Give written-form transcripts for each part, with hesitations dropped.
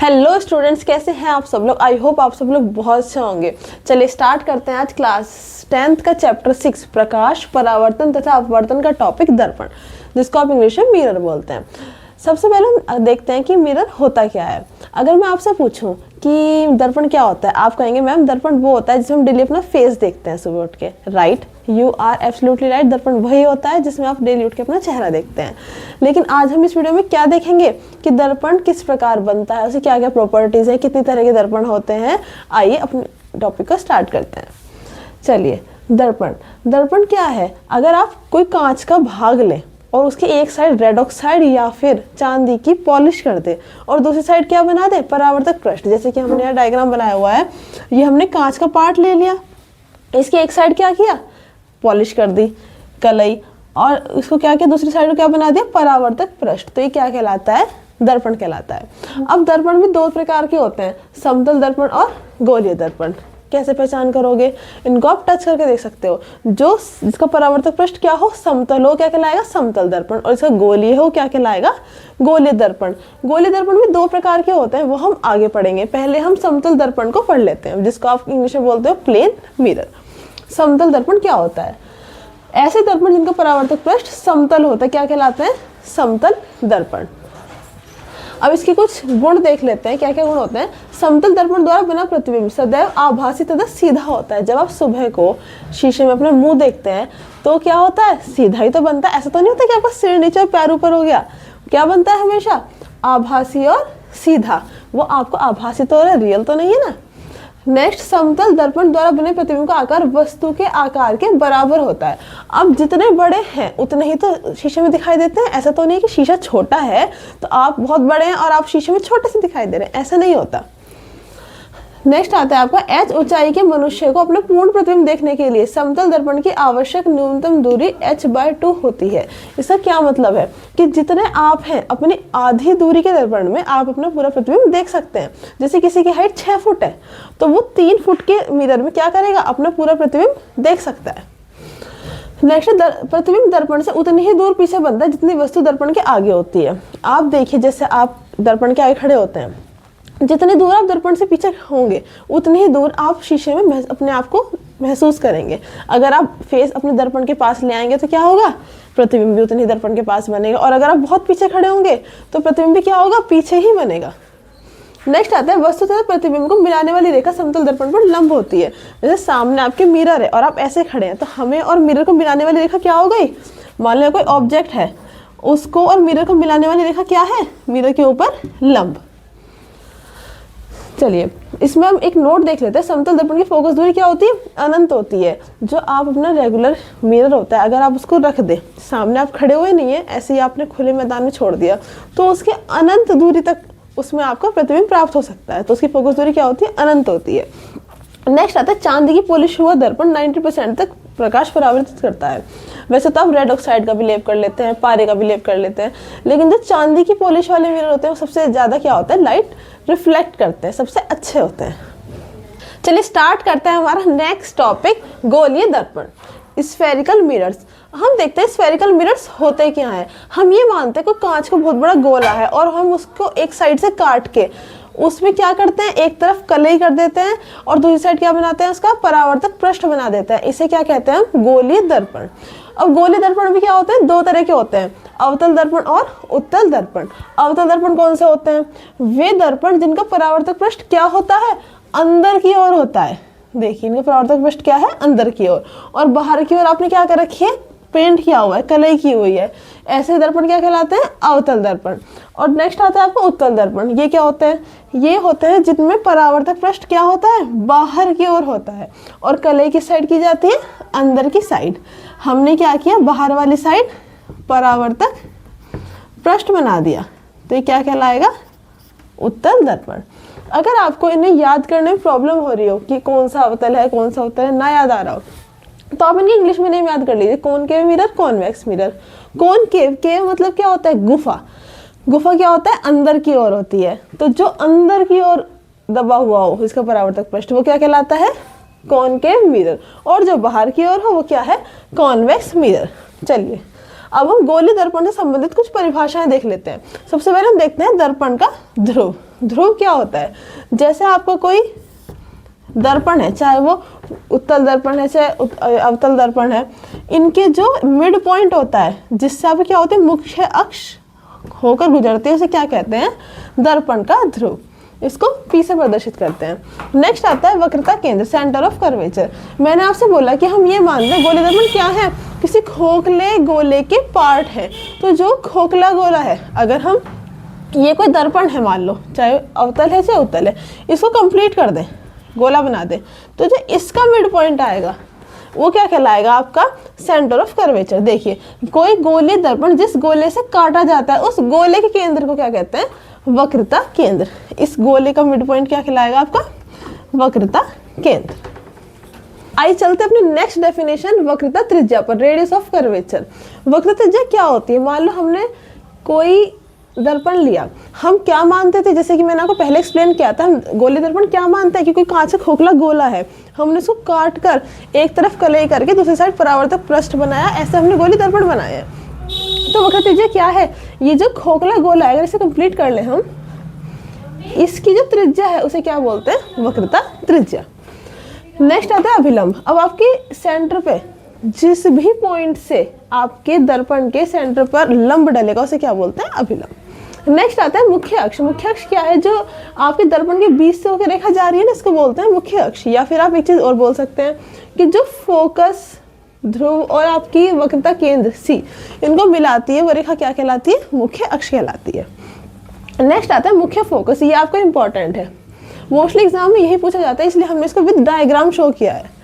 Hello students, कैसे हैं आप सब लोग। आई होप आप सब लोग बहुत अच्छे होंगे। चलिए स्टार्ट करते हैं आज क्लास 10th का चैप्टर 6 प्रकाश, परावर्तन तथा अपवर्तन का टॉपिक दर्पण, जिसको आप इंग्लिश में मिरर बोलते हैं। सबसे पहले हम देखते हैं कि मिरर होता क्या है। अगर मैं आपसे पूछूं कि दर्पण क्या होता है, आप कहेंगे मैम दर्पण वो होता है जिसमें हम डेली अपना फेस देखते हैं सुबह उठ के। Right, you are absolutely right. दर्पण वही होता है जिसमें आप डेली उठ के अपना चेहरा देखते हैं। लेकिन आज हम इस वीडियो में क्या देखेंगे कि दर्पण किस प्रकार बनता है, उसकी क्या क्या प्रॉपर्टीज है, कितनी तरह के दर्पण होते हैं। आइए अपने टॉपिक को स्टार्ट करते हैं। चलिए, दर्पण क्या है। अगर आप कोई कांच का भाग लें और उसकी एक साइड रेड ऑक्साइड या फिर चांदी की पॉलिश कर दे और दूसरी साइड क्या बना दे, परावर्तक पृष्ठ। जैसे कि हमने यहाँ डायग्राम बनाया हुआ है, ये हमने कांच का पार्ट ले लिया, इसकी एक साइड क्या किया, पॉलिश कर दी कलई, और इसको क्या किया, दूसरी साइड को क्या बना दिया, परावर्तक पृष्ठ। तो ये क्या कहलाता है, दर्पण कहलाता है। अब दर्पण भी दो प्रकार के होते हैं, समतल दर्पण और गोलीय दर्पण। कैसे पहचान करोगे, इनको आप टच करके देख सकते हो। जो जिसका परावर्तक पृष्ठ क्या हो, समतल हो, क्या कहलाएगा, समतल दर्पण, और इसका गोलीय हो, क्या कहलाएगा, गोलीय दर्पण। गोलीय दर्पण भी दो प्रकार के होते हैं, वो हम आगे पढ़ेंगे। पहले हम समतल दर्पण को पढ़ लेते हैं, जिसको आप इंग्लिश में बोलते हो प्लेन मिरर। समतल दर्पण क्या होता है, ऐसे दर्पण जिनका परावर्तक पृष्ठ समतल होता है, क्या कहलाते हैं, समतल दर्पण। अब इसके कुछ गुण देख लेते हैं, क्या क्या गुण होते हैं। समतल दर्पण द्वारा बना प्रतिबिंब सदैव आभासी तथा सीधा होता है। जब आप सुबह को शीशे में अपना मुंह देखते हैं तो क्या होता है, सीधा ही तो बनता है। ऐसा तो नहीं होता कि आपका सिर नीचे और पैर ऊपर हो गया। क्या बनता है हमेशा, आभासी और सीधा। वो आपको आभासी तो रियल तो नहीं है ना। नेक्स्ट, समतल दर्पण द्वारा बने प्रतिबिंब का आकार वस्तु के आकार के बराबर होता है। अब जितने बड़े हैं उतने ही तो शीशे में दिखाई देते हैं। ऐसा तो नहीं है कि शीशा छोटा है तो आप बहुत बड़े हैं और आप शीशे में छोटे से दिखाई दे रहे हैं, ऐसा नहीं होता। नेक्स्ट आता है आपका h ऊंचाई के मनुष्य को अपने पूर्ण प्रतिबिंब देखने के लिए समतल दर्पण की आवश्यक न्यूनतम दूरी h/2 होती है। इसका क्या मतलब है कि जितने आप हैं अपनी आधी दूरी के दर्पण में आप अपना पूरा प्रतिबिंब देख सकते हैं। जैसे किसी की हाइट 6 फुट है तो वो 3 फुट के मिरर में क्या करेगा, अपना पूरा प्रतिबिंब देख सकता है। नेक्स्ट, प्रतिबिंब दर्पण से उतनी ही दूर पीछे बनता है जितनी वस्तु दर्पण के आगे होती है। आप देखिए, जैसे आप दर्पण के आगे खड़े होते हैं, जितनी दूर आप दर्पण से पीछे होंगे उतनी ही दूर आप शीशे में अपने आप को महसूस करेंगे। अगर आप फेस अपने दर्पण के पास ले आएंगे तो क्या होगा, प्रतिबिंब भी उतनी दर्पण के पास बनेगा। और अगर आप बहुत पीछे खड़े होंगे तो प्रतिबिंब भी क्या होगा, पीछे ही बनेगा। नेक्स्ट आता है वस्तु तथा प्रतिबिंब को मिलाने वाली रेखा समतल दर्पण पर लंब होती है। जैसे सामने आपके मिरर है और आप ऐसे खड़े हैं तो हमें और मिरर को मिलाने वाली रेखा क्या हो गई, मान लो कोई ऑब्जेक्ट है, उसको और मिरर को मिलाने वाली रेखा क्या है, मिरर के ऊपर लंब। चलिए इसमें हम एक नोट देख लेते हैं। समतल दर्पण की फोकस दूरी क्या होती है, अनंत होती है। जो आप अपना रेगुलर मिरर होता है, अगर आप उसको रख दें सामने, आप खड़े हुए नहीं है, ऐसे ही आपने खुले मैदान में छोड़ दिया तो उसके अनंत दूरी तक उसमें आपका प्रतिबिंब प्राप्त हो सकता है। तो उसकी फोकस दूरी क्या होती है, अनंत होती है। नेक्स्ट आता है चांदी की पॉलिश हुआ दर्पण 90% तक प्रकाश परावर्तित करता है। वैसे तो आप रेड ऑक्साइड का भी लेप कर लेते हैं, पारे का भी लेप कर लेते हैं, लेकिन जो चांदी की पॉलिश वाले मिरर होते हैं वो सबसे ज्यादा क्या होता है, लाइट रिफ्लेक्ट करते हैं, सबसे अच्छे होते हैं। चलिए स्टार्ट करते हैं हमारा नेक्स्ट टॉपिक, गोलीय दर्पण, स्फेरिकल मिरर्स। हम देखते हैं स्फेरिकल मिरर्स होते क्या हैं। हम ये मानते हैं कि कांच का बहुत बड़ा गोला है और हम उसको एक साइड से काट के उसमें क्या करते हैं, एक तरफ कलई कर देते हैं और दूसरी साइड क्या बनाते हैं, उसका परावर्तक पृष्ठ बना देते हैं। इसे क्या कहते हैं, गोलीय दर्पण। अब गोलीय दर्पण भी क्या होते हैं, दो तरह के होते हैं, अवतल दर्पण और उत्तल दर्पण। अवतल दर्पण कौन से होते हैं, वे दर्पण जिनका परावर्तक पृष्ठ क्या होता है, अंदर की ओर होता है। देखिए इनका परावर्तक पृष्ठ क्या है, अंदर की ओर, और बाहर की ओर आपने क्या कर रखी है, पेंट किया हुआ है, कलई की हुई है। ऐसे दर्पण क्या कहलाते हैं, अवतल दर्पण। और नेक्स्ट आता है आपको उत्तल दर्पण। ये क्या होते हैं, ये होते हैं जिनमें परावर्तक पृष्ठ क्या होता है, बाहर की ओर होता है और कलई किस साइड की जाती है, अंदर की साइड। हमने क्या किया, बाहर वाली साइड परावर्तक पृष्ठ बना दिया, तो ये क्या कहलाएगा, उत्तल दर्पण। अगर आपको इन्हें याद करने में प्रॉब्लम हो रही हो कि कौन सा अवतल है कौन सा उत्तल है, ना याद आ रहा हो, तो आप इनकी इंग्लिश में नेम याद कर लीजिए। Concave mirror, convex mirror. Concave cave मतलब क्या होता है, गुफा। गुफा क्या होता है, अंदर की ओर होती है। तो जो अंदर की ओर दबा हुआ हो इसका परावर्तक पृष्ठ, वो क्या कहलाता है, कॉनकेव मिरर। और जो बाहर की ओर हो वो क्या है, कॉन्वेक्स मिरर। चलिए अब हम गोलीय दर्पण से संबंधित कुछ परिभाषाएं देख लेते हैं। सबसे पहले हम देखते हैं दर्पण का ध्रुव। ध्रुव क्या होता है, जैसे आपका कोई दर्पण है, चाहे वो उत्तल दर्पण है चाहे अवतल दर्पण है, इनके जो मिड पॉइंट होता है जिससे आप क्या होते हैं मुख्य अक्ष होकर गुजरते हैं, उसे क्या कहते हैं, दर्पण का ध्रुव। इसको पी से प्रदर्शित करते हैं। नेक्स्ट आता है वक्रता केंद्र, सेंटर ऑफ कर्वेचर। मैंने आपसे बोला कि हम ये मान लें गोले दर्पण क्या है, किसी खोखले गोले के पार्ट है। तो जो खोखला गोला है, अगर हम ये कोई दर्पण है मान लो, चाहे अवतल है चाहे उत्तल है, इसको कंप्लीट कर दें, गोला बना दे, तो जो इसका मिड पॉइंट आएगा वो क्या कहलाएगा, आपका सेंटर ऑफ कर्वेचर। देखिए कोई गोले दर्पण जिस गोले से काटा जाता है उस गोले के केंद्र को क्या कहते हैं, वक्रता केंद्र। इस गोले का मिड पॉइंट क्या कहलाएगा, आपका वक्रता केंद्र। आइए चलते अपने नेक्स्ट डेफिनेशन वक्रता त्रिज्या पर, रेडियस ऑफ कर्वेचर। वक्रता त्रिज्या क्या होती है, मान लो हमने कोई दर्पण लिया, हम क्या मानते थे, जैसे कि मैंने आपको पहले एक्सप्लेन किया था, हम गोले दर्पण क्या मानते हैं कि कोई कांच का खोखला गोला है, हमने उसको काट कर एक तरफ कलई करके दूसरी साइड परावर्तक पृष्ठ बनाया, ऐसे हमने गोली दर्पण बनाया है। तो वक्रता त्रिज्या क्या है, ये जो खोखला गोला है, अगर इसे कंप्लीट कर ले हम, इसकी जो त्रिज्या है उसे क्या बोलते हैं, वक्रता त्रिज्या। नेक्स्ट आता है अभिलंब। अब आपके सेंटर पे जिस भी पॉइंट से आपके दर्पण के सेंटर पर लंब डलेगा उसे क्या बोलते हैं, अभिलंब। नेक्स्ट आता है मुख्य अक्ष। मुख्य अक्ष क्या है, जो आपके दर्पण के बीच से होकर रेखा जा रही है ना, इसको बोलते हैं मुख्य अक्ष। या फिर आप एक चीज और बोल सकते हैं कि जो फोकस ध्रुव और आपकी वक्रता केंद्र सी, इनको मिलाती है वो रेखा क्या कहलाती है, मुख्य अक्ष कहलाती है। नेक्स्ट आता है मुख्य फोकस। ये आपका इंपॉर्टेंट है, मोस्टली एग्जाम में यही पूछा जाता है, इसलिए हमने इसको विद डायग्राम शो किया है।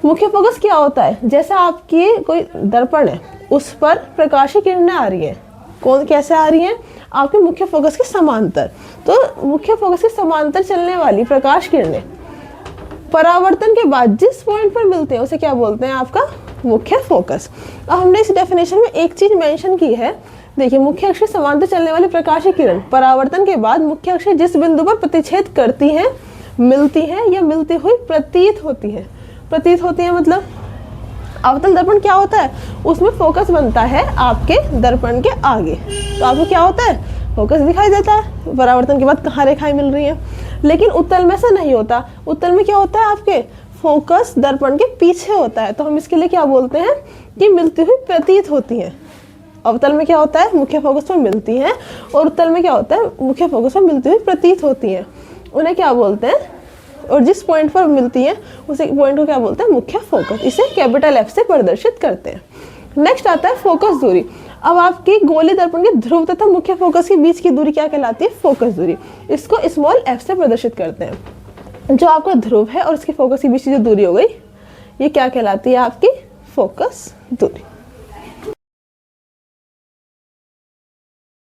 मुख्य फोकस क्या होता है, जैसा आपकी कोई दर्पण है उस पर प्रकाशीय किरणें आ रही है, कौन कैसे आ रही हैं, आपके मुख्य फोकस के समांतर। तो मुख्य फोकस के समांतर चलने वाली प्रकाश किरणें परावर्तन के बाद जिस पॉइंट पर मिलते हैं उसे क्या बोलते हैं, आपका मुख्य फोकस। अब हमने इस डेफिनेशन में एक चीज मेंशन की है, देखिए मुख्य अक्ष के समांतर चलने वाली प्रकाशीय किरण परावर्तन के बाद मुख्य अक्ष जिस बिंदु पर प्रतिच्छेद करती हैं, मिलती हैं या मिलती हुई प्रतीत होती है। प्रतीत होती है मतलब अवतल दर्पण क्या होता है, उसमें फोकस बनता है आपके दर्पण के आगे, तो आपको क्या होता है, फोकस दिखाई देता है, परावर्तन के बाद कहाँ रेखाएं मिल रही हैं। लेकिन उत्तल में से नहीं होता, उत्तल में क्या होता है, आपके फोकस दर्पण के पीछे होता है, तो हम इसके लिए क्या बोलते हैं कि मिलती हुई प्रतीत होती है। अवतल में क्या होता है, मुख्य फोकस पर मिलती हैं, और उत्तल में क्या होता है, मुख्य फोकस पर मिलती हुई प्रतीत होती हैं, उन्हें क्या बोलते हैं, और जिस पॉइंट पर मिलती है उसी पॉइंट को क्या बोलते हैं, मुख्य फोकस। इसे कैपिटल F से प्रदर्शित करते हैं। नेक्स्ट आता है फोकस दूरी। अब आपकी गोले दर्पण के ध्रुव तथा मुख्य फोकस के बीच की दूरी क्या कहलाती है, फोकस दूरी। इसको स्मॉल f से प्रदर्शित करते हैं। जो आपका ध्रुव है और उसके फोकस के बीच की जो दूरी हो गई, ये क्या कहलाती है, आपकी फोकस दूरी।